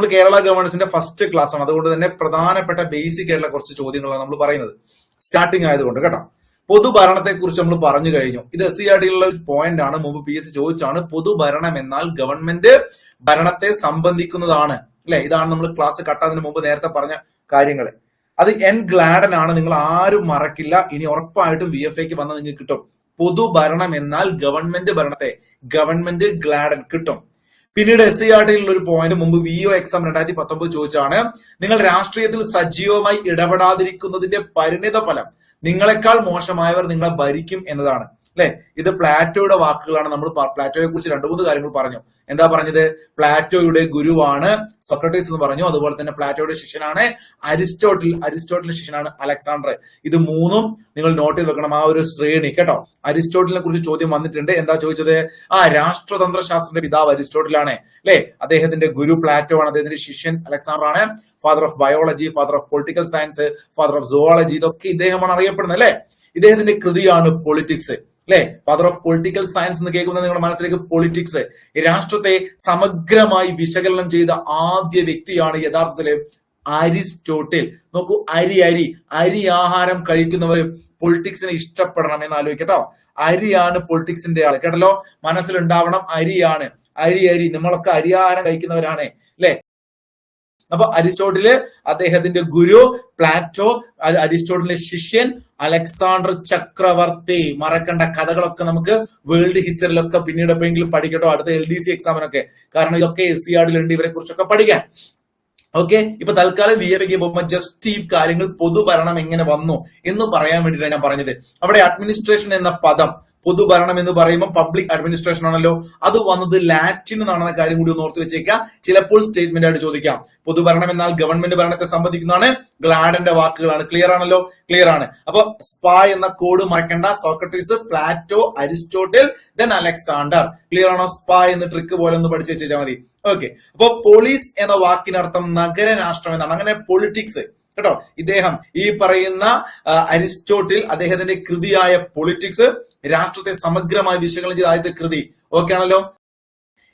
നമ്മൾ Kerala ഗവേണൻസിന്റെ first class ആണ്, അതുകൊണ്ട് തന്നെ പ്രധാനപ്പെട്ട ബേസിക് ആയിട്ടുള്ള കുറച്ച് ചോദ്യങ്ങളാണ് നമ്മൾ പറയുന്നത്, സ്റ്റാർട്ടിംഗ് ആയതുകൊണ്ട് കേട്ടോ. പൊതുഭരണത്തെ കുറിച്ച് നമ്മൾ പറഞ്ഞു കഴിഞ്ഞു. ഇത് SCRT യിലുള്ള ഒരു പോയിന്റ് ആണ്, മുമ്പ് PSC ചോദിച്ചാണ്. പൊതുഭരണം എന്നാൽ ഗവൺമെന്റ് ഭരണത്തെ സംബന്ധിക്കുന്നതാണ് അല്ലെ. ഇതാണ് നമ്മൾ ക്ലാസ് കട്ടാതിന് മുമ്പ് നേരത്തെ പറഞ്ഞ കാര്യങ്ങൾ. അത് N. ഗ്ലാഡൻ ആണ്, നിങ്ങൾ ആരും മറക്കില്ല. ഇനി ഉറപ്പായിട്ടും VFAക്ക് വന്നാൽ നിങ്ങൾക്ക് കിട്ടും. പൊതുഭരണം എന്നാൽ ഗവൺമെന്റ് ഭരണത്തെ, ഗവൺമെന്റ് ഗ്ലാഡൻ കിട്ടും. പിന്നീട് SCRT യിലുള്ള ഒരു പോയിന്റ് മുമ്പ് VO എക്സാം 2019 ചോദിച്ചാണ്, നിങ്ങൾ രാഷ്ട്രീയത്തിൽ സജീവമായി ഇടപെടാതിരിക്കുന്നതിന്റെ പരിണിത ഫലം നിങ്ങളെക്കാൾ മോശമായവർ നിങ്ങളെ ഭരിക്കും എന്നതാണ് അല്ലെ. ഇത് പ്ലാറ്റോയുടെ വാക്കുകളാണ്. നമ്മൾ പ്ലാറ്റോയെ കുറിച്ച് 2-3 കാര്യങ്ങൾ പറഞ്ഞു. എന്താ പറഞ്ഞത്? പ്ലാറ്റോയുടെ ഗുരുവാണ് സോക്രട്ടീസ് എന്ന് പറഞ്ഞു. അതുപോലെ തന്നെ പ്ലാറ്റോയുടെ ശിഷ്യനാണ് അരിസ്റ്റോട്ടിൽ, അരിസ്റ്റോട്ടിലിന്റെ ശിഷ്യനാണ് അലക്സാണ്ടർ. ഇത് മൂന്നും നിങ്ങൾ നോട്ട് ചെയ്ത് വെക്കണം, ആ ഒരു ശ്രേണി കേട്ടോ. അരിസ്റ്റോട്ടിലിനെ കുറിച്ച് ചോദ്യം വന്നിട്ടുണ്ട്. എന്താ ചോദിച്ചത്? രാഷ്ട്രതന്ത്ര ശാസ്ത്രത്തിന്റെ പിതാവ് അരിസ്റ്റോട്ടിലാണ് അല്ലെ. അദ്ദേഹത്തിന്റെ ഗുരു പ്ലാറ്റോ ആണ്, അദ്ദേഹത്തിന്റെ ശിഷ്യൻ അലക്സാണ്ടർ ആണ്. Father of biology, father of political science, father of zoology, ഇതൊക്കെ ഇദ്ദേഹമാണ് അറിയപ്പെടുന്നത് അല്ലെ. ഇദ്ദേഹത്തിന്റെ കൃതിയാണ് പൊളിറ്റിക്സ് അല്ലെ. ഫാദർ ഓഫ് പൊളിറ്റിക്കൽ സയൻസ് എന്ന് കേൾക്കുന്ന നിങ്ങളുടെ മനസ്സിലേക്ക് പൊളിറ്റിക്സ്, രാഷ്ട്രത്തെ സമഗ്രമായി വിശകലനം ചെയ്ത ആദ്യ വ്യക്തിയാണ് യഥാർത്ഥത്തില് അരിസ്റ്റോട്ടിൽ. നോക്കൂ, അരി ആഹാരം കഴിക്കുന്നവർ പൊളിറ്റിക്സിനെ ഇഷ്ടപ്പെടണം എന്ന് ആലോചിക്കട്ടോ. അരിയാണ് പൊളിറ്റിക്സിന്റെ ആള് കേട്ടല്ലോ, മനസ്സിലുണ്ടാവണം. അരിയാണ്, അരി നമ്മളൊക്കെ അരിയാഹാരം കഴിക്കുന്നവരാണ് അല്ലെ. അപ്പൊ അരിസ്റ്റോട്ടില്, അദ്ദേഹത്തിന്റെ ഗുരു പ്ലാറ്റോ, അരിസ്റ്റോട്ടിലിന്റെ ശിഷ്യൻ അലക്സാണ്ടർ ചക്രവർത്തി. മറക്കേണ്ട കഥകളൊക്കെ നമുക്ക് വേൾഡ് ഹിസ്റ്ററിയിലൊക്കെ പിന്നീട് എപ്പോഴെങ്കിലും പഠിക്കട്ടോ, അടുത്ത LDC എക്സാമിനൊക്കെ. കാരണം ഇതൊക്കെ SCRT യിലുണ്ട്, ഇവരെ കുറിച്ചൊക്കെ പഠിക്കാൻ. ഓക്കെ, ഇപ്പൊ തൽക്കാലം VFAക്ക് പോകുമ്പോൾ ജസ്റ്റ് ഈ കാര്യങ്ങൾ പൊതുഭരണം എങ്ങനെ വന്നു എന്ന് പറയാൻ വേണ്ടിയിട്ടാണ് ഞാൻ പറഞ്ഞത്. അവിടെ അഡ്മിനിസ്ട്രേഷൻ എന്ന പദം, പൊതുഭരണം എന്ന് പറയുമ്പോൾ പബ്ലിക് അഡ്മിനിസ്ട്രേഷൻ ആണല്ലോ, അത് വന്നത് ലാറ്റിൻ എന്നാണെന്ന കാര്യം കൂടി ഒന്ന് ഓർത്ത് വെച്ചേക്കാം. ചിലപ്പോൾ സ്റ്റേറ്റ്മെന്റ് ആയിട്ട് ചോദിക്കാം. പൊതുഭരണം എന്നാൽ ഗവൺമെന്റ് ഭരണത്തെ സംബന്ധിക്കുന്നതാണ്, ഗ്ലാഡന്റെ വാക്കുകളാണ്. ക്ലിയർ ആണല്ലോ? ക്ലിയർ ആണ്. അപ്പൊ സ്പാ എന്ന കോഡ് മറക്കണ്ട. Socrates, Plato, Aristotle, then Alexander. Clear ആണോ? സ്പാ എന്ന ട്രിക്ക് പോലെ ഒന്ന് പഠിച്ചു വെച്ചാൽ മതി. ഓക്കെ, അപ്പൊ പോളീസ് എന്ന വാക്കിനർത്ഥം നഗരരാഷ്ട്രം എന്നാണ്. അങ്ങനെ പൊളിറ്റിക്സ് കേട്ടോ. ഇദ്ദേഹം ഈ പറയുന്ന അരിസ്റ്റോട്ടിൽ, അദ്ദേഹത്തിന്റെ കൃതിയായ പൊളിറ്റിക്സ് രാഷ്ട്രത്തെ സമഗ്രമായി വിശകലനം ചെയ്ത ആദ്യത്തെ കൃതി. ഓക്കെ ആണല്ലോ?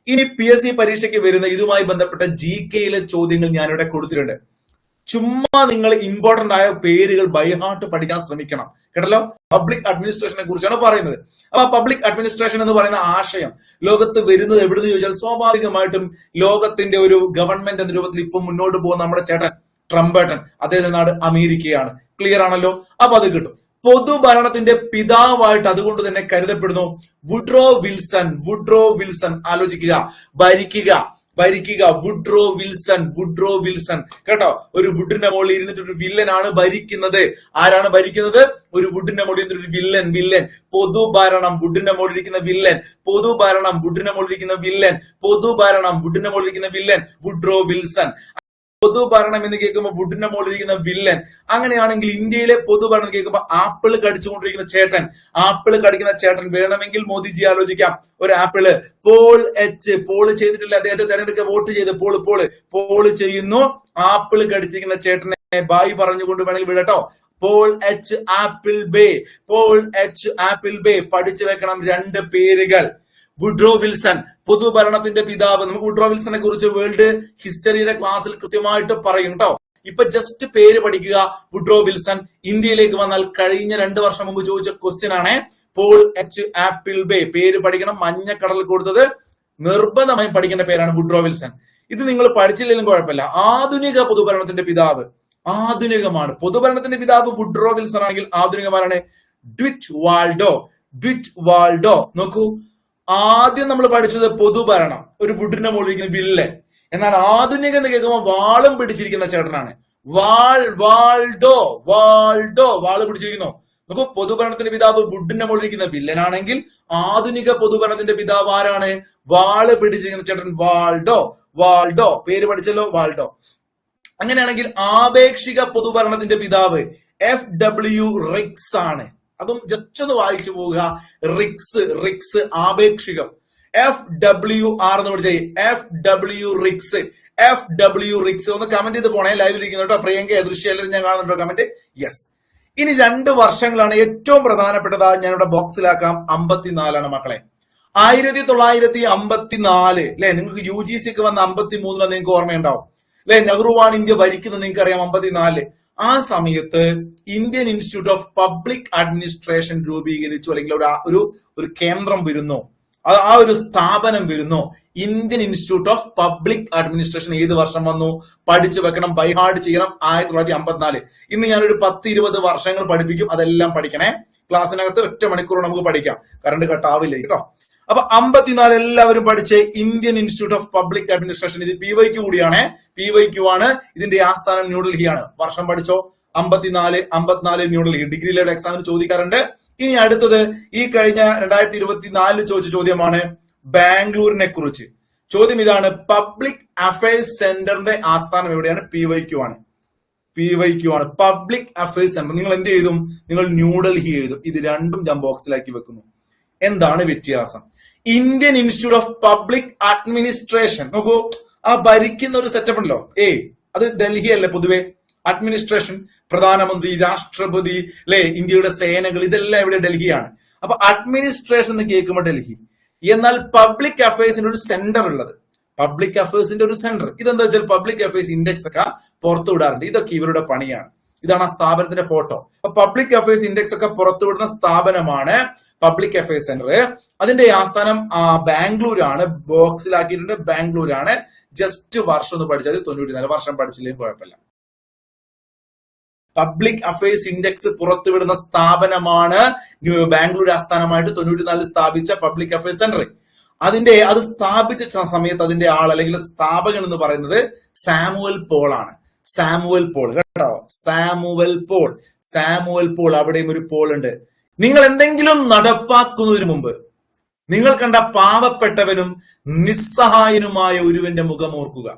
ഇനി PSC പരീക്ഷയ്ക്ക് വരുന്ന ഇതുമായി ബന്ധപ്പെട്ട GKയിലെ ചോദ്യങ്ങൾ ഞാനിവിടെ കൊടുത്തിട്ടുണ്ട്. ചുമ്മാ നിങ്ങൾ ഇമ്പോർട്ടന്റ് ആയ പേരുകൾ ബൈഹാർട്ട് പഠിക്കാൻ ശ്രമിക്കണം കേട്ടല്ലോ. പബ്ലിക് അഡ്മിനിസ്ട്രേഷനെ കുറിച്ചാണ് പറയുന്നത്. അപ്പൊ പബ്ലിക് അഡ്മിനിസ്ട്രേഷൻ എന്ന് പറയുന്ന ആശയം ലോകത്ത് വരുന്നത് എവിടുന്ന് ചോദിച്ചാൽ സ്വാഭാവികമായിട്ടും ലോകത്തിന്റെ ഒരു ഗവൺമെന്റ് എന്ന രൂപത്തിൽ ഇപ്പൊ മുന്നോട്ട് പോകുന്ന നമ്മുടെ ചേട്ടൻ ട്രംപേട്ടൻ, അദ്ദേഹത്തിന്റെ നാട് അമേരിക്കയാണ്. ക്ലിയർ ആണല്ലോ? അപ്പൊ അത് കിട്ടും. പൊതുഭരണത്തിന്റെ പിതാവായിട്ട് അതുകൊണ്ട് തന്നെ കരുതപ്പെടുന്നു വുഡ്രോ വിൽസൺ. വുഡ്രോ വിൽസൺ, ആലോചിക്കുക, ഭരിക്കുക വുഡ്രോ വിൽസൺ കേട്ടോ. ഒരു വുഡിന്റെ മുകളിൽ ഇരുന്നിട്ട് ഒരു വില്ലനാണ് ഭരിക്കുന്നത്. ആരാണ് ഭരിക്കുന്നത്? ഒരു വുഡിന്റെ മുകളിൽ ഇരുന്നിട്ട് ഒരു വില്ലൻ. പൊതുഭരണം, വുഡിന്റെ മുകളിൽ ഇരിക്കുന്ന വില്ലൻ. പൊതുഭരണം, വുഡിന്റെ മുകളിൽ ഇരിക്കുന്ന വില്ലൻ. പൊതുഭരണം, വുഡിന്റെ മുകളിൽ ഇരിക്കുന്ന വില്ലൻ വുഡ്രോ വിൽസൺ. പൊതുഭരണം എന്ന് കേൾക്കുമ്പോൾ വുഡിന്റെ മുകളിൽ ഇരിക്കുന്ന വില്ലൻ. അങ്ങനെയാണെങ്കിൽ ഇന്ത്യയിലെ പൊതുഭരണം കേൾക്കുമ്പോൾ ആപ്പിൾ കടിച്ചുകൊണ്ടിരിക്കുന്ന ചേട്ടൻ, ആപ്പിൾ കടിക്കുന്ന ചേട്ടൻ വേണമെങ്കിൽ മോദിജി ആലോചിക്കാം. ഒരു ആപ്പിള് പോൾ ചെയ്തിട്ടില്ല, അദ്ദേഹത്തെ തെരഞ്ഞെടുക്കാൻ വോട്ട് ചെയ്ത് പോള് ചെയ്യുന്നു. ആപ്പിൾ കടിച്ചിരിക്കുന്ന ചേട്ടനെ ബായി പറഞ്ഞുകൊണ്ട് വേണമെങ്കിൽ വിടട്ടോ. ആപ്പിൾ ബേ പഠിച്ചു വെക്കണം 2 പേരുകൾ. വുഡ്രോ വിൽസൺ, പൊതുഭരണത്തിന്റെ പിതാവ്. നമുക്ക് വുഡ്രോ വിൽസനെ കുറിച്ച് വേൾഡ് ഹിസ്റ്ററിയുടെ ക്ലാസ്സിൽ കൃത്യമായിട്ട് പറയും കേട്ടോ. ഇപ്പൊ ജസ്റ്റ് പേര് പഠിക്കുക, വുഡ്രോ വിൽസൺ. ഇന്ത്യയിലേക്ക് വന്നാൽ കഴിഞ്ഞ 2 വർഷം മുമ്പ് ചോദിച്ച ക്വസ്റ്റ്യൻ ആണ്. ആപ്പിൾ ബേ പേര് പഠിക്കണം. മഞ്ഞക്കടൽ കൊടുത്തത് നിർബന്ധമായും പഠിക്കേണ്ട പേരാണ് വുഡ്രോ വിൽസൺ. ഇത് നിങ്ങൾ പഠിച്ചില്ലെങ്കിലും കുഴപ്പമില്ല. ആധുനിക പൊതുഭരണത്തിന്റെ പിതാവ്, ആധുനികമാണ്. പൊതുഭരണത്തിന്റെ പിതാവ് വുഡ്രോ വിൽസൺ ആണെങ്കിൽ ആധുനികമാരാണ് ഡ്വിറ്റ് വാൾഡോ. നോക്കൂ, ആദ്യം നമ്മൾ പഠിച്ചത് പൊതുഭരണം, ഒരു വുഡിന്റെ മുകളിൽ ഇരിക്കുന്ന വില്ലൻ. എന്നാൽ ആധുനിക എന്ന് കേൾക്കുമ്പോൾ വാളും പിടിച്ചിരിക്കുന്ന ചേട്ടനാണ്. വാള് പിടിച്ചിരിക്കുന്നു. നോക്കൂ, പൊതുഭരണത്തിന്റെ പിതാവ് വുഡിന്റെ മുകളിൽ ഇരിക്കുന്ന വില്ലനാണെങ്കിൽ ആധുനിക പൊതുഭരണത്തിന്റെ പിതാവ് ആരാണ്? വാള് പിടിച്ചിരിക്കുന്ന ചേട്ടൻ വാൾഡോ. പേര് പഠിച്ചല്ലോ, വാൾഡോ. അങ്ങനെയാണെങ്കിൽ ആപേക്ഷിക പൊതുഭരണത്തിന്റെ പിതാവ് FW റിക്സ് ആണ്. അതും ജസ്റ്റ് ഒന്ന് വായിച്ചു പോവുക. റിക്സ് ആപേക്ഷികം. FWR എന്ന് പഠിച്ചേ. FW റിക്സ് ഒന്ന് കമന്റ് ചെയ്ത് പോണേ. ലൈവിൽ ഇരിക്കുന്നു കേട്ടോ. പ്രിയങ്ക ദൃശ്യം ഞാൻ കാണുന്നുണ്ടോ കമന്റ്? യെസ്. ഇനി 2 വർഷങ്ങളാണ് ഏറ്റവും പ്രധാനപ്പെട്ടത്. ഞാനിവിടെ ബോക്സിലാക്കാം. 54 മക്കളെ. 1954 അല്ലെ. നിങ്ങൾക്ക് UGC ഒക്കെ വന്ന 53 നിങ്ങൾക്ക് ഓർമ്മയുണ്ടാവും. അല്ലെ? നെഹ്റുവാണ് ഇന്ത്യ ഭരിക്കുന്നത്, നിങ്ങൾക്ക് അറിയാം 54. ആ സമയത്ത് Indian institute of public administration രൂപീകരിച്ചു, അല്ലെങ്കിൽ ഒരു കേന്ദ്രം വരുന്നു, ആ ഒരു സ്ഥാപനം വരുന്നു. Indian institute of public administration ഏത് വർഷം വന്നു? പഠിച്ചു വെക്കണം, ബൈഹാർഡ് ചെയ്യണം. 1954. ഇന്ന് ഞാനൊരു 10-20 വർഷങ്ങൾ പഠിപ്പിക്കും, അതെല്ലാം പഠിക്കണേ. ക്ലാസ്സിനകത്ത് 1 മണിക്കൂർ നമുക്ക് പഠിക്കാം, കറണ്ട് കട്ടാവില്ല കേട്ടോ. അപ്പൊ 54 എല്ലാവരും പഠിച്ച് Indian institute of public administration. ഇത് PYQ കൂടിയാണ്, PYQ ആണ്. ഇതിന്റെ ആസ്ഥാനം ന്യൂഡൽഹിയാണ്. വർഷം പഠിച്ചോ? 54 ന്യൂഡൽഹി. ഡിഗ്രി ലെവൽ എക്സാമിന് ചോദിക്കാറുണ്ട്. ഇനി അടുത്തത് ഈ കഴിഞ്ഞ 2024 ചോദിച്ച ചോദ്യമാണ് ബാംഗ്ലൂരിനെ കുറിച്ച്. ചോദ്യം ഇതാണ്, പബ്ലിക് അഫയേഴ്സ് സെന്ററിന്റെ ആസ്ഥാനം എവിടെയാണ്? PYQ ആണ്. Public affairs centre. നിങ്ങൾ എന്ത് ചെയ്തും? നിങ്ങൾ ന്യൂഡൽഹി എഴുതും. ഇത് രണ്ടും ഞാൻ ബോക്സിലാക്കി വെക്കുന്നു. എന്താണ് വ്യത്യാസം? Indian institute of public administration, നോക്കൂ, ആ ഭരിക്കുന്ന ഒരു സെറ്റപ്പ് ഉണ്ടല്ലോ, അത് ഡൽഹി അല്ലേ പൊതുവെ? അഡ്മിനിസ്ട്രേഷൻ, പ്രധാനമന്ത്രി, രാഷ്ട്രപതി, അല്ലെ, ഇന്ത്യയുടെ സേനകൾ, ഇതെല്ലാം ഇവിടെ ഡൽഹിയാണ്. അപ്പൊ അഡ്മിനിസ്ട്രേഷൻ എന്ന് കേൾക്കുമ്പോൾ ഡൽഹി. എന്നാൽ പബ്ലിക് അഫയേഴ്സിന്റെ ഒരു സെന്റർ ഉള്ളത്, പബ്ലിക് അഫയേഴ്സിന്റെ ഒരു സെന്റർ, ഇതെന്താ വെച്ചാൽ പബ്ലിക് അഫയേഴ്സ് ഇൻഡെക്സ് ഒക്കെ പുറത്തു വിടാറുണ്ട്. ഇതൊക്കെ ഇവരുടെ പണിയാണ്. ഇതാണ് ആ സ്ഥാപനത്തിന്റെ ഫോട്ടോ. അപ്പൊ പബ്ലിക് അഫയേഴ്സ് ഇൻഡെക്സ് ഒക്കെ പുറത്തുവിടുന്ന സ്ഥാപനമാണ് പബ്ലിക് അഫയേഴ്സ് സെന്റർ. അതിന്റെ ആസ്ഥാനം ബാംഗ്ലൂരാണ്. ബോക്സിലാക്കിയിട്ടുണ്ട്, ബാംഗ്ലൂരാണ്. ജസ്റ്റ് വർഷം ഒന്ന് പഠിച്ചാൽ 94. വർഷം പഠിച്ചില്ലെങ്കിൽ കുഴപ്പമില്ല. പബ്ലിക് അഫയേഴ്സ് ഇൻഡെക്സ് പുറത്തുവിടുന്ന സ്ഥാപനമാണ് ബാംഗ്ലൂർ ആസ്ഥാനമായിട്ട് 94 സ്ഥാപിച്ച പബ്ലിക് അഫയേഴ്സ് സെന്റർ. അത് സ്ഥാപിച്ച സമയത്ത് അതിന്റെ ആൾ, അല്ലെങ്കിൽ സ്ഥാപകൻ എന്ന് പറയുന്നത് സാമുവൽ പോൾ ആണ്. സാമുവൽ പോൾ കേട്ടോ, സാമുവൽ പോൾ. അവിടെയും ഒരു പോൾ ഉണ്ട്. നിങ്ങൾ എന്തെങ്കിലും നടപ്പാക്കുന്നതിന് മുമ്പ് നിങ്ങൾ കണ്ട പാവപ്പെട്ടവനും നിസ്സഹായനുമായ ഒരുവന്റെ മുഖം ഓർക്കുക.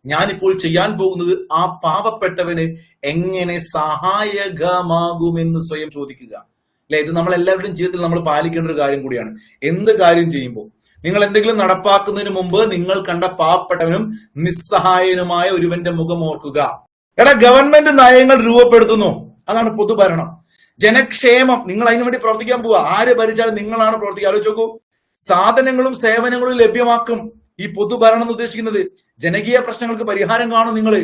ഞാനിപ്പോൾ ചെയ്യാൻ പോകുന്നത് ആ പാവപ്പെട്ടവന് എങ്ങനെ സഹായകമാകുമെന്ന് സ്വയം ചോദിക്കുക. അല്ലെ? ഇത് നമ്മൾ എല്ലാവരുടെയും ജീവിതത്തിൽ നമ്മൾ പാലിക്കേണ്ട ഒരു കാര്യം കൂടിയാണ്. എന്ത് കാര്യം ചെയ്യുമ്പോൾ നിങ്ങൾ എന്തെങ്കിലും നടപ്പാക്കുന്നതിന് മുമ്പ് നിങ്ങൾ കണ്ട പാവപ്പെട്ടവനും നിസ്സഹായനുമായ ഒരുവന്റെ മുഖം ഓർക്കുക. ഗവൺമെന്റ് നയങ്ങൾ രൂപപ്പെടുത്തുന്നു, അതാണ് പൊതുഭരണം. ജനക്ഷേമം, നിങ്ങൾ അതിനു വേണ്ടി പ്രവർത്തിക്കാൻ പോവുക. ആര് ഭരിച്ചാലും നിങ്ങളാണ് പ്രവർത്തിക്കുക. ആലോചിച്ച് നോക്കൂ. സാധനങ്ങളും സേവനങ്ങളും ലഭ്യമാക്കും ഈ പൊതുഭരണം എന്ന് ഉദ്ദേശിക്കുന്നത്. ജനകീയ പ്രശ്നങ്ങൾക്ക് പരിഹാരം കാണും നിങ്ങൾ.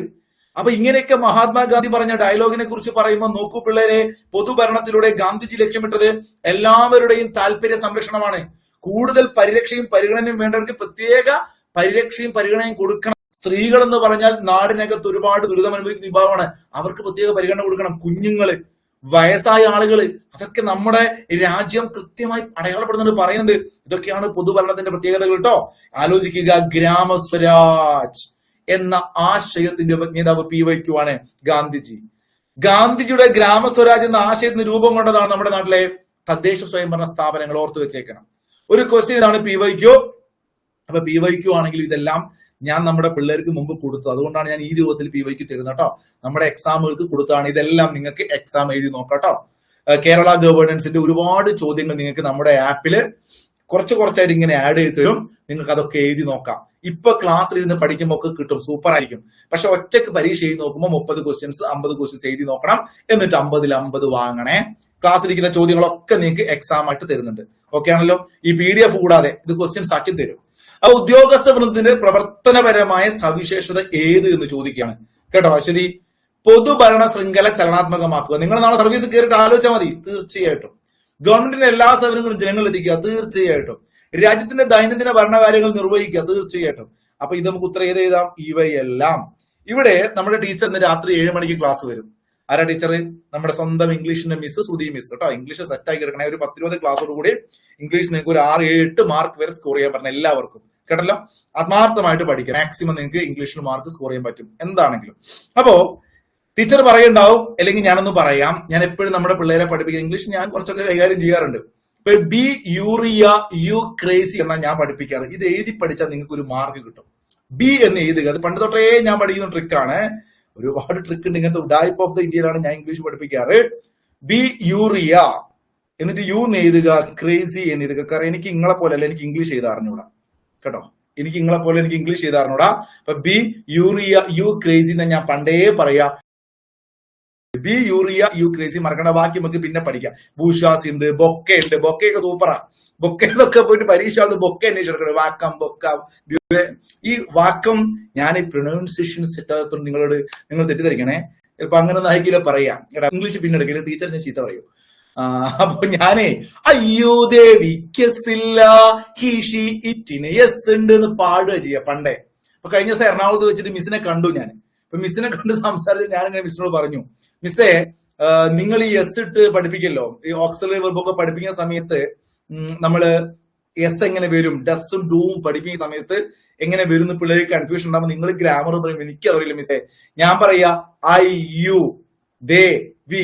അപ്പൊ ഇങ്ങനെയൊക്കെ മഹാത്മാഗാന്ധി പറഞ്ഞ ഡയലോഗിനെ കുറിച്ച് പറയുമ്പോൾ നോക്കൂ പിള്ളേരെ, പൊതുഭരണത്തിലൂടെ ഗാന്ധിജി ലക്ഷ്യമിട്ടത് എല്ലാവരുടെയും താല്പര്യ സംരക്ഷണമാണ്. കൂടുതൽ പരിരക്ഷയും പരിഗണനയും വേണ്ടവർക്ക് പ്രത്യേക പരിരക്ഷയും പരിഗണനയും കൊടുക്കണം. സ്ത്രീകൾ എന്ന് പറഞ്ഞാൽ നാടിനകത്ത് ഒരുപാട് ദുരിതം അനുഭവിക്കുന്ന വിഭാഗമാണ്. അവർക്ക് പ്രത്യേക പരിഗണന കൊടുക്കണം. കുഞ്ഞുങ്ങള്, വയസ്സായ ആളുകള്, അതൊക്കെ നമ്മുടെ രാജ്യം കൃത്യമായി അടയാളപ്പെടുന്നുണ്ട്, പറയുന്നുണ്ട്. ഇതൊക്കെയാണ് പൊതുഭരണത്തിന്റെ പ്രത്യേകതകൾ കേട്ടോ. ആലോചിക്കുക. ഗ്രാമസ്വരാജ് എന്ന ആശയത്തിന്റെ ഉപജ്ഞാതാവ് PYQ ആണ് ഗാന്ധിജി. ഗാന്ധിജിയുടെ ഗ്രാമസ്വരാജ് എന്ന ആശയത്തിന് രൂപം കൊണ്ടതാണ് നമ്മുടെ നാട്ടിലെ തദ്ദേശ സ്വയംഭരണ സ്ഥാപനങ്ങൾ. ഓർത്തു വെച്ചേക്കണം. ഒരു ക്വസ്റ്റ്യൻ ഇതാണ് PYQ. അപ്പൊ PYQ ആണെങ്കിൽ ഇതെല്ലാം ഞാൻ നമ്മുടെ പിള്ളേർക്ക് മുമ്പ് കൊടുത്തു. അതുകൊണ്ടാണ് ഞാൻ ഈ രൂപത്തിൽ PYQ തരുന്നത് കേട്ടോ. നമ്മുടെ എക്സാമുകൾക്ക് കൊടുത്താണ്. ഇതെല്ലാം നിങ്ങൾക്ക് എക്സാം എഴുതി നോക്കാം കേട്ടോ. കേരള ഗവേണൻസിന്റെ ഒരുപാട് ചോദ്യങ്ങൾ നിങ്ങൾക്ക് നമ്മുടെ ആപ്പില് കുറച്ചായിട്ട് ഇങ്ങനെ ആഡ് ചെയ്ത് തരും. നിങ്ങൾക്ക് അതൊക്കെ എഴുതി നോക്കാം. ഇപ്പൊ ക്ലാസ്സിൽ ഇരുന്ന് പഠിക്കുമ്പോൾ ഒക്കെ കിട്ടും, സൂപ്പർ ആയിരിക്കും. പക്ഷെ ഒറ്റക്ക് പരീക്ഷ എഴുതി നോക്കുമ്പോൾ 30 ക്വസ്റ്റ്യൻസ് 50 ക്വസ്റ്റ്യൻസ് എഴുതി നോക്കണം. എന്നിട്ട് 50-ൽ 50 വാങ്ങണേ. ക്ലാസ്സിലിരിക്കുന്ന ചോദ്യങ്ങളൊക്കെ നിങ്ങൾക്ക് എക്സാം ആയിട്ട് തരുന്നുണ്ട്. ഓക്കെ ആണല്ലോ? ഈ PDF കൂടാതെ ഇത് ക്വസ്റ്റ്യൻസ് ആക്കി തരും. അപ്പൊ ഉദ്യോഗസ്ഥ വൃന്ദത്തിന്റെ പ്രവർത്തനപരമായ സവിശേഷത ഏത് എന്ന് ചോദിക്കുകയാണ് കേട്ടോ. അശ്വതി, പൊതുഭരണ ശൃംഖല ചലനാത്മകമാക്കുക. നിങ്ങൾ നാളെ സർവീസ് കയറിയിട്ട് ആലോചിച്ചാൽ മതി. തീർച്ചയായിട്ടും ഗവൺമെന്റിന്റെ എല്ലാ സേവനങ്ങളും ജനങ്ങളിൽ എത്തിക്കുക. തീർച്ചയായിട്ടും രാജ്യത്തിന്റെ ദൈനംദിന ഭരണകാര്യങ്ങൾ നിർവഹിക്കുക. തീർച്ചയായിട്ടും. അപ്പൊ ഇത് നമുക്ക് ഉത്തരം ഏത് എഴുതാം? ഇവയെല്ലാം. ഇവിടെ നമ്മുടെ ടീച്ചർ ഇന്ന് രാത്രി 7 മണിക്ക് ക്ലാസ് വരും. ആരാ ടീച്ചർ? നമ്മുടെ സ്വന്തം ഇംഗ്ലീഷിന്റെ മിസ് സുധി മിസ് കേട്ടോ. ഇംഗ്ലീഷ് സെറ്റ് ആക്കി എടുക്കണേ. ഒരു 10-20 ക്ലാസ്സോട് കൂടി ഇംഗ്ലീഷ് നിങ്ങൾക്ക് ഒരു 6-8 മാർക്ക് വരെ സ്കോർ ചെയ്യാൻ പറ്റുന്ന എല്ലാവർക്കും കേട്ടല്ലോ. ആത്മാർത്ഥമായിട്ട് പഠിക്കാം. മാക്സിമം നിങ്ങൾക്ക് ഇംഗ്ലീഷിൽ മാർക്ക് സ്കോർ ചെയ്യാൻ പറ്റും എന്താണെങ്കിലും. അപ്പോ ടീച്ചർ പറയുണ്ടാവും, അല്ലെങ്കിൽ ഞാനൊന്ന് പറയാം. ഞാൻ എപ്പോഴും നമ്മുടെ പിള്ളേരെ പഠിപ്പിക്കുന്ന ഇംഗ്ലീഷ് ഞാൻ കുറച്ചൊക്കെ കൈകാര്യം ചെയ്യാറുണ്ട്. ഇപ്പൊ ബി യൂറിയ യു ക്രേസി എന്നാ ഞാൻ പഠിപ്പിക്കാറ്. ഇത് എഴുതി പഠിച്ചാൽ നിങ്ങൾക്ക് ഒരു മാർക്ക് കിട്ടും. ബി എന്ന് എഴുതുക. അത് പണ്ട് തൊട്ടേ ഞാൻ പഠിക്കുന്ന ട്രിക്കാണ്. ഒരുപാട് ട്രിക്ക് ഉണ്ട്. ഇങ്ങനത്തെ ടൈപ്പ് ഓഫ് ദ ഇന്ത്യയിലാണ് ഞാൻ ഇംഗ്ലീഷ് പഠിപ്പിക്കാറ്. ബി യൂറിയ എന്നിട്ട് യു എന്ന് എഴുതുക, ക്രേസി എന്ന് എഴുതുക. കാരണം എനിക്ക് ഇങ്ങളെ പോലെ അല്ല, എനിക്ക് ഇംഗ്ലീഷ് ചെയ്ത് അറിഞ്ഞൂടാ കേട്ടോ. എനിക്ക് ഇംഗ്ലീഷ് ചെയ്ത് അറിഞ്ഞൂടാ. അപ്പൊ ബി യൂറിയ യു ക്രേസി എന്ന് ഞാൻ പണ്ടേ പറയാ. ബി യൂറിയ യു ക്രേസി മറക്കണ്ട, ബാക്കി നമുക്ക് പിന്നെ പഠിക്കാം. ബൂഷാസി ഉണ്ട്, ബൊക്കെ ഉണ്ട്, ബൊക്കെയൊക്കെ സൂപ്പറാ. ബൊക്കയിലൊക്കെ പോയിട്ട് പരീക്ഷ ബൊക്കെ അന്വേഷിച്ചെടുക്കണം. വാക്കം, ബൊക്ക, ഈ വാക്കം ഞാൻ ഈ പ്രൊനൗൺസിയേഷൻ സെറ്റാകത്തോണ്ട് നിങ്ങൾ തെറ്റിദ്ധരിക്കണേ. ചിലപ്പോ അങ്ങനെ നയിക്കില്ല പറയാം. ഇംഗ്ലീഷ് പിന്നെ എടുക്കില്ല, ടീച്ചർ ഞാൻ ചീത്ത പറയൂ. അപ്പൊ ഞാനേ അയ്യോ ദേവിക്കസില്ല ഹിഷി ഇറ്റിന് യെസ് ഉണ്ട് എന്ന് പാടുക ചെയ്യാം പണ്ടേ. അപ്പൊ കഴിഞ്ഞ ദിവസം എറണാകുളത്ത് വെച്ചിട്ട് മിസ്സിനെ കണ്ടു ഞാൻ. അപ്പൊ മിസ്സിനെ കണ്ട് സംസാരിച്ച് ഞാനിങ്ങനെ മിസ്സിനോട് പറഞ്ഞു, മിസ്സേ നിങ്ങൾ ഈ എസ് ഇട്ട് പഠിപ്പിക്കല്ലോ, ഈ ഓക്സിലറി വെർബൊക്കെ പഠിപ്പിക്കുന്ന സമയത്ത് നമ്മള് എസ് എങ്ങനെ വരും, ഡസും ഡൂവും പഠിപ്പിക്കുന്ന സമയത്ത് എങ്ങനെ വരും പിള്ളേർക്ക് കൺഫ്യൂഷൻ ഉണ്ടാകുമ്പോൾ നിങ്ങൾ ഗ്രാമർ പറയും. എനിക്കറിയില്ല മിസ്സേ. ഞാൻ പറയാ ഐ യു ദേ വി,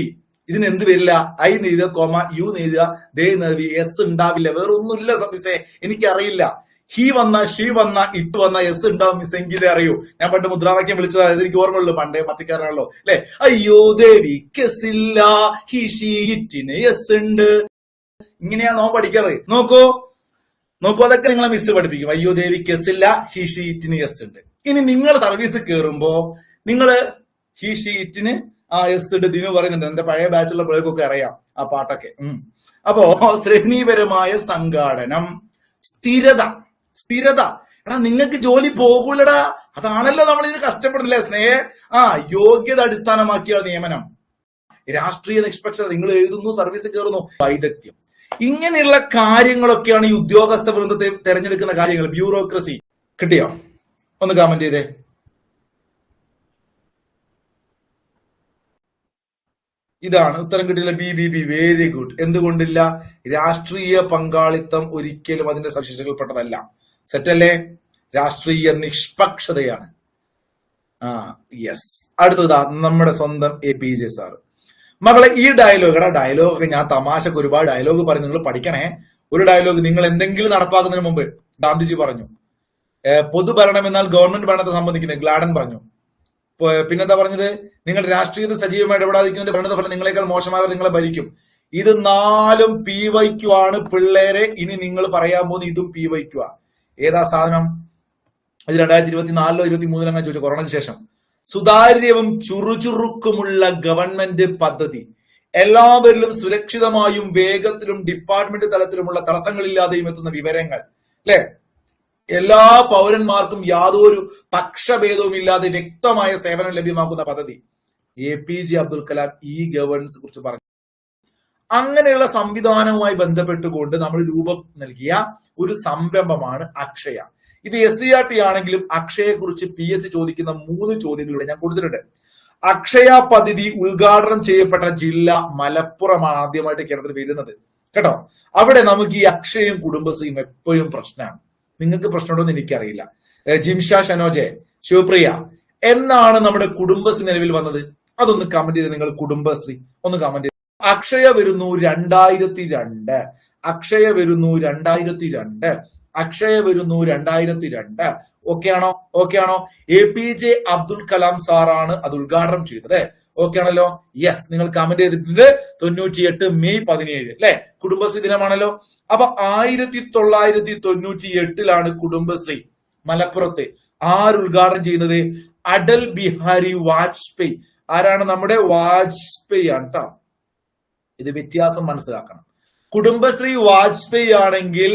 ഇതിന് എന്ത് വരില്ല, ഐ എഴുതുക കോമ യു എഴുതുക ദേ വി, എസ് ഉണ്ടാവില്ല, വേറെ ഒന്നുമില്ല മിസ്സേ, എനിക്കറിയില്ല. ഹി വന്ന ഷീ വന്ന ഇട്ട് വന്ന എസ് ഉണ്ടാവും മിസ്, എങ്കിലേ അറിയൂ. ഞാൻ പണ്ട് മുദ്രാവാക്യം വിളിച്ചത് എനിക്ക് ഓർമ്മയുള്ളൂ, പണ്ടേ മറ്റക്കാരനാണല്ലോ അല്ലെ. അയ്യോ ദേവി കെസില്ല ഹി ഷീ ഇറ്റിന് എസ് ഉണ്ട്. ഇങ്ങനെയാണ് നമ്മൾ പഠിക്കാറ്. നോക്കൂ, അതൊക്കെ നിങ്ങളെ മിസ് പഠിപ്പിക്കും. അയ്യോ ദേവി കെസില്ല ഹി ഷീ ഇറ്റിന് എസ് ഉണ്ട്. ഇനി നിങ്ങൾ സർവീസ് കയറുമ്പോ നിങ്ങള് ഹി ഷീ ഇറ്റിന് എസ് ഉണ്ട് ദിനു പറയുന്നുണ്ട്. എന്റെ പഴയ ബാച്ചുള്ള പിള്ളേർക്കൊക്കെ അറിയാം ആ പാട്ടൊക്കെ. അപ്പോ ശ്രേണീപരമായ സംഘാടനം, സ്ഥിരത. എടാ നിങ്ങൾക്ക് ജോലി പോകൂലടാ, അതാണല്ലോ നമ്മൾ ഇതിന് കഷ്ടപ്പെടുന്നില്ലേ സ്നേഹ. യോഗ്യത അടിസ്ഥാനമാക്കിയ നിയമനം, രാഷ്ട്രീയ നിഷ്പക്ഷത, നിങ്ങൾ എഴുതുന്നു സർവീസ് കയറുന്നു, വൈദഗ്ധ്യം, ഇങ്ങനെയുള്ള കാര്യങ്ങളൊക്കെയാണ് ഈ ഉദ്യോഗസ്ഥ വൃന്ദത്തെ തെരഞ്ഞെടുക്കുന്ന കാര്യങ്ങൾ. ബ്യൂറോക്രസി കിട്ടിയോ? ഒന്ന് കമന്റ് ചെയ്തേ. ഇതാണ് ഉത്തരം കിട്ടിയില്ല. Be very good. എന്തുകൊണ്ടില്ല? രാഷ്ട്രീയ പങ്കാളിത്തം ഒരിക്കലും അതിന്റെ സവിശേഷതകൾപ്പെട്ടതല്ല. സെറ്റല്ലേ? രാഷ്ട്രീയ നിഷ്പക്ഷതയാണ്. യെസ്. അടുത്തതാ നമ്മുടെ സ്വന്തം APJ സാറ്. മകളെ ഈ ഡയലോഗൊക്കെ ഞാൻ തമാശക്ക് ഒരുപാട് ഡയലോഗ് പറഞ്ഞു, നിങ്ങൾ പഠിക്കണേ. ഒരു ഡയലോഗ് നിങ്ങൾ എന്തെങ്കിലും നടപ്പാക്കുന്നതിന് മുമ്പ് ഗാന്ധിജി പറഞ്ഞു, പൊതുഭരണം എന്നാൽ ഗവൺമെന്റ് ഭരണത്തെ സംബന്ധിക്കുന്നത്, ഗ്ലാഡൻ പറഞ്ഞു. പിന്നെന്താ പറഞ്ഞത്? നിങ്ങൾ രാഷ്ട്രീയത്തിൽ സജീവമായി ഇടപെടാതിരിക്കുന്നതിന്റെ പരിണത ഫലം നിങ്ങളെക്കാൾ മോശമായവർ നിങ്ങളെ ഭരിക്കും. ഇത് 4 PYQ ആണ് പിള്ളേരെ. ഇനി നിങ്ങൾ പറയാൻ പോകുന്ന ഇതും PYQ ആ. ഏതാ സാധനം? ഇത് 2024 23 അങ്ങനെ ചോദിച്ചു, കൊറോണയ്ക്ക് ശേഷം. സുതാര്യവും ചുറുചുറുക്കുമുള്ള ഗവൺമെന്റ് പദ്ധതി, എല്ലാവരിലും സുരക്ഷിതമായും വേഗത്തിലും ഡിപ്പാർട്ട്മെന്റ് തലത്തിലുമുള്ള തടസ്സങ്ങളില്ലാതെയും എത്തുന്ന വിവരങ്ങൾ, അല്ലെ? എല്ലാ പൗരന്മാർക്കും യാതൊരു പക്ഷഭേദവും ഇല്ലാതെ വ്യക്തമായ സേവനം ലഭ്യമാക്കുന്ന പദ്ധതി. APJ അബ്ദുൽ കലാം ഈ ഗവേണൻസ് കുറിച്ച് പറഞ്ഞു. അങ്ങനെയുള്ള സംവിധാനവുമായി ബന്ധപ്പെട്ടുകൊണ്ട് നമ്മൾ രൂപം നൽകിയ ഒരു സംരംഭമാണ് അക്ഷയ. ഇത് SCERT ആണെങ്കിലും അക്ഷയെ കുറിച്ച് PSC ചോദിക്കുന്ന 3 ചോദ്യങ്ങളിലൂടെ ഞാൻ കൊടുത്തിട്ടുണ്ട്. അക്ഷയ പദ്ധതി ഉദ്ഘാടനം ചെയ്യപ്പെട്ട ജില്ല മലപ്പുറമാണ് ആദ്യമായിട്ട് കേരളത്തിൽ വരുന്നത് കേട്ടോ. അവിടെ നമുക്ക് ഈ അക്ഷയയും കുടുംബശ്രീയും എപ്പോഴും പ്രശ്നമാണ്. നിങ്ങൾക്ക് പ്രശ്നമുണ്ടോ എന്ന് എനിക്കറിയില്ല. ജിംഷ, ഷനോജെ, ശിവപ്രിയ, എന്നാണ് നമ്മുടെ കുടുംബശ്രീ നിലവിൽ വന്നത്? അതൊന്ന് കമന്റ് ചെയ്ത് നിങ്ങൾ കുടുംബശ്രീ ഒന്ന് കമന്റ് ചെയ്ത്. അക്ഷയ വരുന്നു 2002, അക്ഷയ വരുന്നു 2002, അക്ഷയ വരുന്നു 2002. ഓക്കെ ആണോ? APJ അബ്ദുൽ കലാം സാറാണ് അത് ഉദ്ഘാടനം ചെയ്തത്. ഓക്കെ ആണല്ലോ? യെസ്. നിങ്ങൾ കമന്റ് ചെയ്തിട്ടുണ്ട്. 98 മെയ് 17 അല്ലെ കുടുംബശ്രീ ദിനമാണല്ലോ. അപ്പൊ 1998 കുടുംബശ്രീ മലപ്പുറത്ത് ഉദ്ഘാടനം ചെയ്യുന്നത്? അടൽ ബിഹാരി വാജ്പേയി. ആരാണ്? നമ്മുടെ വാജ്പേയി ആണ് കേട്ടോ. ഇത് വ്യത്യാസം മനസ്സിലാക്കണം. കുടുംബശ്രീ വാജ്പേയി ആണെങ്കിൽ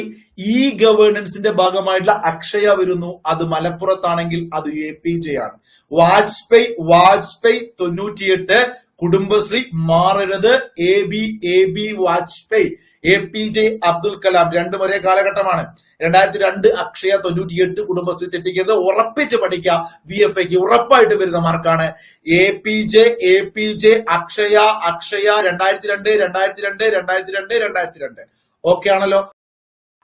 ഈ ഗവേണൻസിന്റെ ഭാഗമായിട്ടുള്ള അക്ഷയ വരുന്നു, അത് മലപ്പുറത്താണെങ്കിൽ അത് APJ ആണ്. വാജ്പേയി 98, കുടുംബശ്രീ മാറരുത്. AB വാജ്പേയി, APJ അബ്ദുൽ കലാം, രണ്ടും ഒരേ കാലഘട്ടമാണ്. 2002 അക്ഷയ, 98 കുടുംബശ്രീ. തെറ്റിക്കരുത്, ഉറപ്പിച്ച് പഠിക്കുക. VFAക്ക് ഉറപ്പായിട്ട് വരുന്ന മാർക്കാണ്. APJ അക്ഷയ 2002. ഓക്കെ ആണല്ലോ?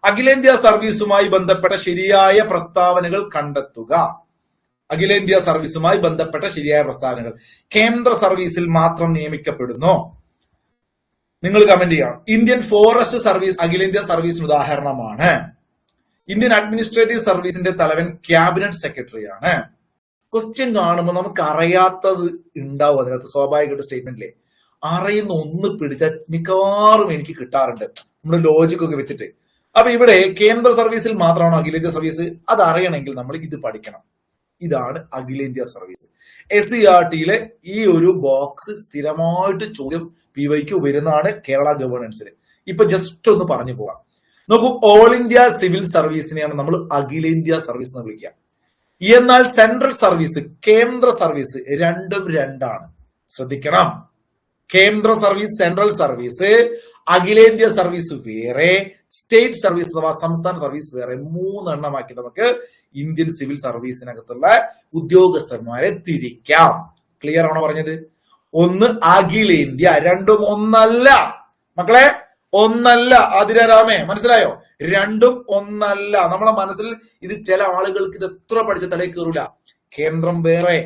അഖിലേന്ത്യാ സർവീസുമായി ബന്ധപ്പെട്ട ശരിയായ പ്രസ്താവനകൾ കണ്ടെത്തുക. അഖിലേന്ത്യാ സർവീസുമായി ബന്ധപ്പെട്ട ശരിയായ പ്രസ്താവനകൾ. കേന്ദ്ര സർവീസിൽ മാത്രം നിയമിക്കപ്പെടുന്നു. നിങ്ങൾ കമന്റ് ചെയ്യണം. ഇന്ത്യൻ ഫോറസ്റ്റ് സർവീസ് അഖിലേന്ത്യാ സർവീസിന് ഉദാഹരണമാണ്. ഇന്ത്യൻ അഡ്മിനിസ്ട്രേറ്റീവ് സർവീസിന്റെ തലവൻ ക്യാബിനറ്റ് സെക്രട്ടറിയാണ്. ക്വസ്റ്റ്യൻ കാണുമ്പോൾ നമുക്ക് അറിയാത്തത് ഉണ്ടാവും അതിനകത്ത്, സ്വാഭാവികമായിട്ട് സ്റ്റേറ്റ്മെന്റിലെ. അറിയുന്ന ഒന്ന് പിടിച്ചാൽ മിക്കവാറും എനിക്ക് കിട്ടാറുണ്ട് നമ്മുടെ ലോജിക് ഒക്കെ വെച്ചിട്ട്. അപ്പൊ ഇവിടെ കേന്ദ്ര സർവീസിൽ മാത്രമാണോ അഖിലേന്ത്യാ സർവീസ്? അത് അറിയണമെങ്കിൽ നമ്മൾ ഇത് പഠിക്കണം. ഇതാണ് അഖിലേന്ത്യാ സർവീസ്. SCERT ഈ ഒരു ബോക്സ് സ്ഥിരമായിട്ട് ചോദ്യം PYQ വരുന്നതാണ് കേരള ഗവേണൻസിൽ. ഇപ്പൊ ജസ്റ്റ് ഒന്ന് പറഞ്ഞു പോവാം. നോക്കൂ, ഓൾ ഇന്ത്യ സിവിൽ സർവീസിനെയാണ് നമ്മൾ അഖിലേന്ത്യാ സർവീസ് എന്ന് വിളിക്കുക. എന്നാൽ സെൻട്രൽ സർവീസ്, കേന്ദ്ര സർവീസ് രണ്ടും രണ്ടാണ്. ശ്രദ്ധിക്കണം, കേന്ദ്ര സർവീസ്, സെൻട്രൽ സർവീസ്, അഖിലേന്ത്യാ സർവീസ് വേറെ, സ്റ്റേറ്റ് സർവീസ് അഥവാ സംസ്ഥാന സർവീസ് വേറെ, മൂന്നെണ്ണമാക്കി നമുക്ക് ഇന്ത്യൻ സിവിൽ സർവീസിനകത്തുള്ള ഉദ്യോഗസ്ഥന്മാരെ തിരിക്കാം. ക്ലിയർ ആണോ പറഞ്ഞത്? ഒന്ന് അഖിലേന്ത്യ, രണ്ടും ഒന്നല്ല മക്കളെ, ഒന്നല്ല. ആതിരാരാമേ, മനസ്സിലായോ? രണ്ടും ഒന്നല്ല. നമ്മളെ മനസ്സിൽ ഇത് ചില ആളുകൾക്ക് ഇത് എത്ര പഠിച്ച തലയിൽ കയറൂല. കേന്ദ്രം വേറെ,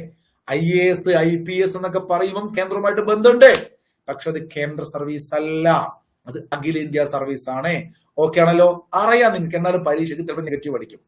IAS IPS എന്നൊക്കെ പറയുമ്പം കേന്ദ്രവുമായിട്ട് ബന്ധമുണ്ട്. പക്ഷെ അത് കേന്ദ്ര സർവീസ് അല്ല, അത് അഖിലേന്ത്യാ സർവീസ് ആണ്. ഓക്കെ ആണല്ലോ? അറിയാം നിങ്ങൾക്ക്. എന്നാലും പരീക്ഷയ്ക്ക് ചിലപ്പോൾ നെഗറ്റീവ് അടിക്കും.